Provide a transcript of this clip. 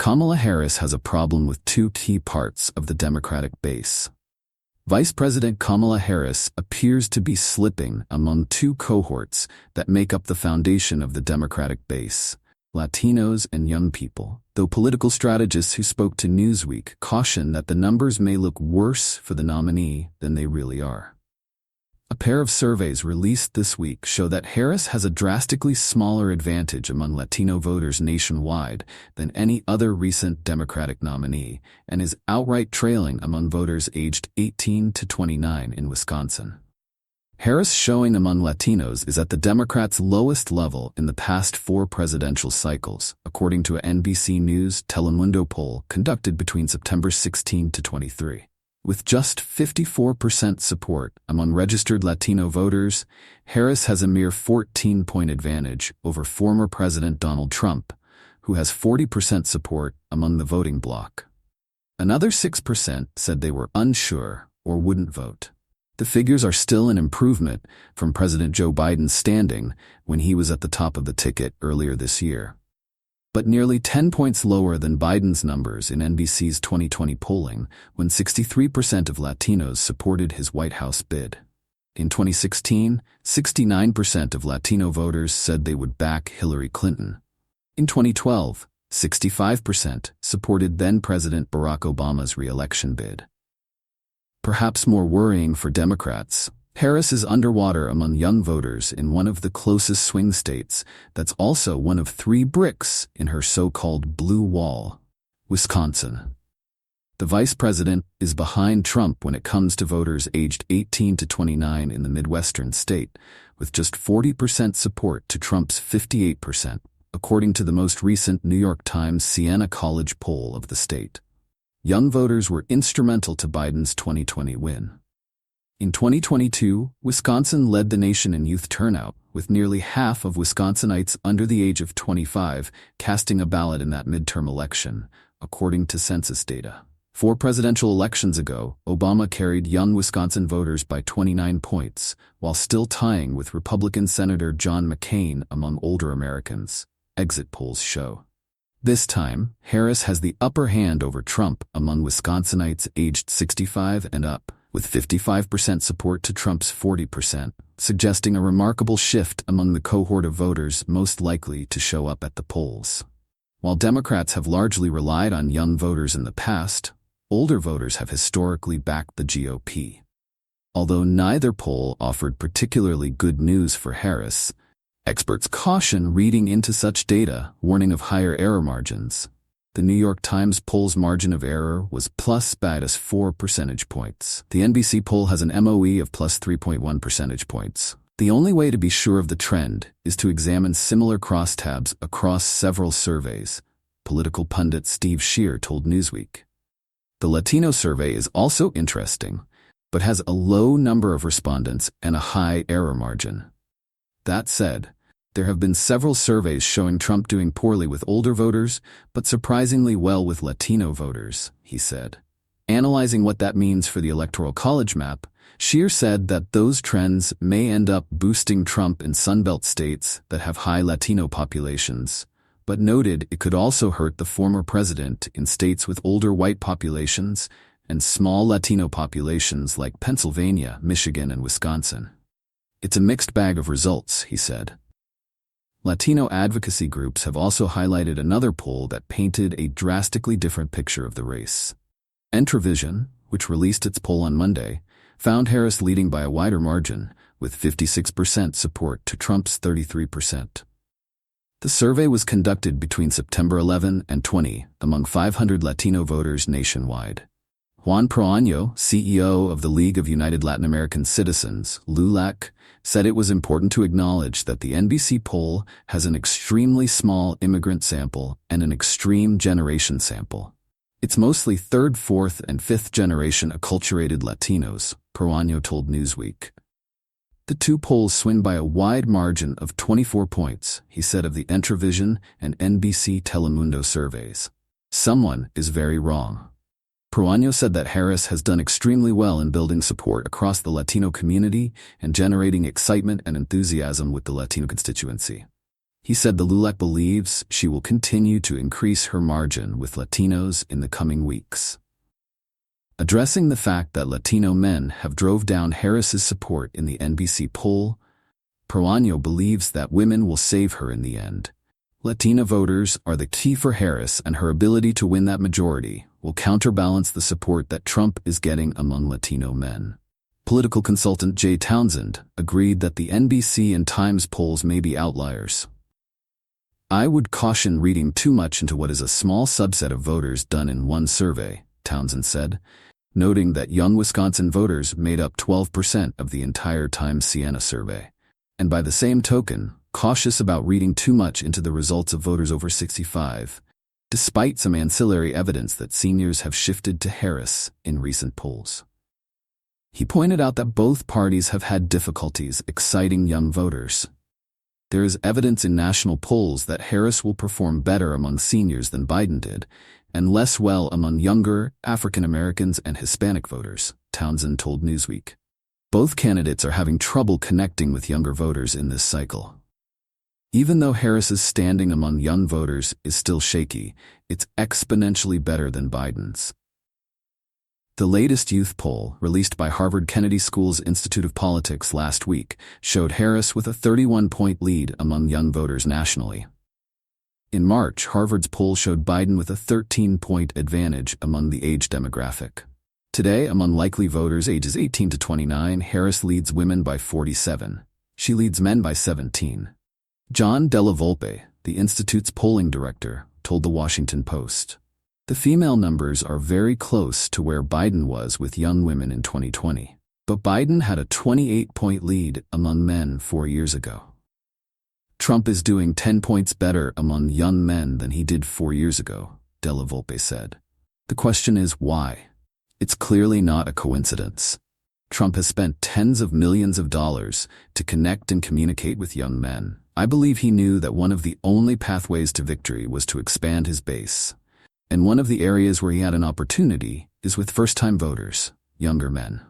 Kamala Harris has a problem with two key parts of the Democratic base. Vice President Kamala Harris appears to be slipping among two cohorts that make up the foundation of the Democratic base: Latinos and young people, though political strategists who spoke to Newsweek caution that the numbers may look worse for the nominee than they really are. A pair of surveys released this week show that Harris has a drastically smaller advantage among Latino voters nationwide than any other recent Democratic nominee, and is outright trailing among voters aged 18 to 29 in Wisconsin. Harris' showing among Latinos is at the Democrats' lowest level in the past 4 presidential cycles, according to an NBC News Telemundo poll conducted between September 16 to 23. With just 54% support among registered Latino voters, Harris has a mere 14-point advantage over former President Donald Trump, who has 40% support among the voting bloc. Another 6% said they were unsure or wouldn't vote. The figures are still an improvement from President Joe Biden's standing when he was at the top of the ticket earlier this year, but nearly 10 points lower than Biden's numbers in NBC's 2020 polling, when 63% of Latinos supported his White House bid. In 2016, 69% of Latino voters said they would back Hillary Clinton. In 2012, 65% supported then-President Barack Obama's re-election bid. Perhaps more worrying for Democrats, Harris is underwater among young voters in one of the closest swing states that's also one of 3 bricks in her so-called blue wall: Wisconsin. The vice president is behind Trump when it comes to voters aged 18 to 29 in the Midwestern state, with just 40% support to Trump's 58%, according to the most recent New York Times Siena College poll of the state. Young voters were instrumental to Biden's 2020 win. In 2022, Wisconsin led the nation in youth turnout, with nearly half of Wisconsinites under the age of 25 casting a ballot in that midterm election, according to census data. 4 presidential elections ago, Obama carried young Wisconsin voters by 29 points, while still tying with Republican Senator John McCain among older Americans, exit polls show. This time, Harris has the upper hand over Trump among Wisconsinites aged 65 and up, with 55% support to Trump's 40%, suggesting a remarkable shift among the cohort of voters most likely to show up at the polls. While Democrats have largely relied on young voters in the past, older voters have historically backed the GOP. Although neither poll offered particularly good news for Harris, experts caution reading into such data, warning of higher error margins. The New York Times poll's margin of error was plus minus 4 percentage points. The NBC poll has an MOE of plus 3.1 percentage points. The only way to be sure of the trend is to examine similar crosstabs across several surveys, political pundit Steve Scheer told Newsweek. The Latino survey is also interesting, but has a low number of respondents and a high error margin. That said, there have been several surveys showing Trump doing poorly with older voters, but surprisingly well with Latino voters, he said. Analyzing what that means for the Electoral College map, Scheer said that those trends may end up boosting Trump in Sunbelt states that have high Latino populations, but noted it could also hurt the former president in states with older white populations and small Latino populations like Pennsylvania, Michigan, and Wisconsin. It's a mixed bag of results, he said. Latino advocacy groups have also highlighted another poll that painted a drastically different picture of the race. Entravision, which released its poll on Monday, found Harris leading by a wider margin, with 56% support to Trump's 33%. The survey was conducted between September 11 and 20 among 500 Latino voters nationwide. Juan Proaño, CEO of the League of United Latin American Citizens, LULAC, said it was important to acknowledge that the NBC poll has an extremely small immigrant sample and an extreme generation sample. It's mostly 3rd, 4th, and 5th generation acculturated Latinos, Proaño told Newsweek. The 2 polls swing by a wide margin of 24 points, he said of the Entravision and NBC Telemundo surveys. Someone is very wrong. Proaño said that Harris has done extremely well in building support across the Latino community and generating excitement and enthusiasm with the Latino constituency. He said the LULAC believes she will continue to increase her margin with Latinos in the coming weeks. Addressing the fact that Latino men have drove down Harris's support in the NBC poll, Proaño believes that women will save her in the end. Latina voters are the key for Harris, and her ability to win that majority will counterbalance the support that Trump is getting among Latino men. Political consultant Jay Townsend agreed that the NBC and Times polls may be outliers. "I would caution reading too much into what is a small subset of voters done in one survey," Townsend said, noting that young Wisconsin voters made up 12% of the entire Times Siena survey. And by the same token, cautious about reading too much into the results of voters over 65, despite some ancillary evidence that seniors have shifted to Harris in recent polls. He pointed out that both parties have had difficulties exciting young voters. There is evidence in national polls that Harris will perform better among seniors than Biden did, and less well among younger African Americans and Hispanic voters, Townsend told Newsweek. Both candidates are having trouble connecting with younger voters in this cycle. Even though Harris's standing among young voters is still shaky, it's exponentially better than Biden's. The latest youth poll, released by Harvard Kennedy School's Institute of Politics last week, showed Harris with a 31-point lead among young voters nationally. In March, Harvard's poll showed Biden with a 13-point advantage among the age demographic. Today, among likely voters ages 18 to 29, Harris leads women by 47. She leads men by 17. John Della Volpe, the Institute's polling director, told the Washington Post, "The female numbers are very close to where Biden was with young women in 2020. But Biden had a 28-point lead among men 4 years ago. Trump is doing 10 points better among young men than he did 4 years ago," Della Volpe said. "The question is why? It's clearly not a coincidence. Trump has spent tens of millions of dollars to connect and communicate with young men. I believe he knew that one of the only pathways to victory was to expand his base. And one of the areas where he had an opportunity is with first-time voters, younger men."